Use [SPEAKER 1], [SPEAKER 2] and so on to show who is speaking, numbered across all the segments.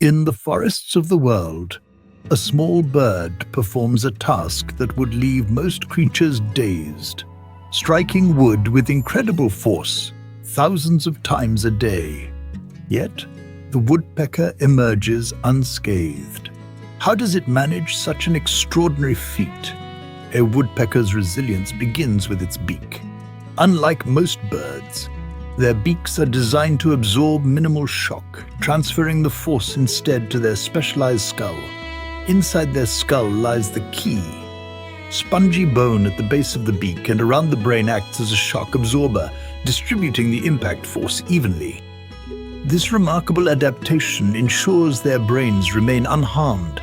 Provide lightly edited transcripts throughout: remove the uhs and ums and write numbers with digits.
[SPEAKER 1] In the forests of the world, a small bird performs a task that would leave most creatures dazed, striking wood with incredible force, thousands of times a day. Yet, the woodpecker emerges unscathed. How does it manage such an extraordinary feat? A woodpecker's resilience begins with its beak. Unlike most birds, their beaks are designed to absorb minimal shock, transferring the force instead to their specialized skull. Inside their skull lies the key. Spongy bone at the base of the beak and around the brain acts as a shock absorber, distributing the impact force evenly. This remarkable adaptation ensures their brains remain unharmed.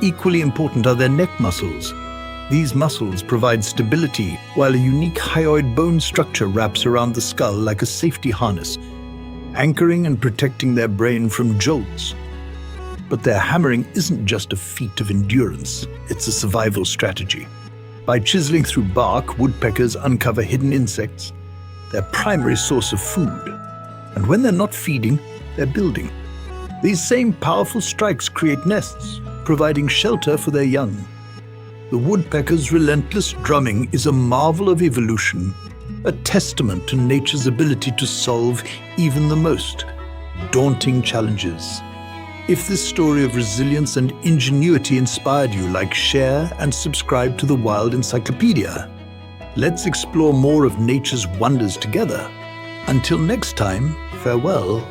[SPEAKER 1] Equally important are their neck muscles. These muscles provide stability, while a unique hyoid bone structure wraps around the skull like a safety harness, anchoring and protecting their brain from jolts. But their hammering isn't just a feat of endurance, it's a survival strategy. By chiseling through bark, woodpeckers uncover hidden insects, their primary source of food. And when they're not feeding, they're building. These same powerful strikes create nests, providing shelter for their young. The woodpecker's relentless drumming is a marvel of evolution, a testament to nature's ability to solve even the most daunting challenges. If this story of resilience and ingenuity inspired you, share and subscribe to the Wild Encyclopedia. Let's explore more of nature's wonders together. Until next time, farewell.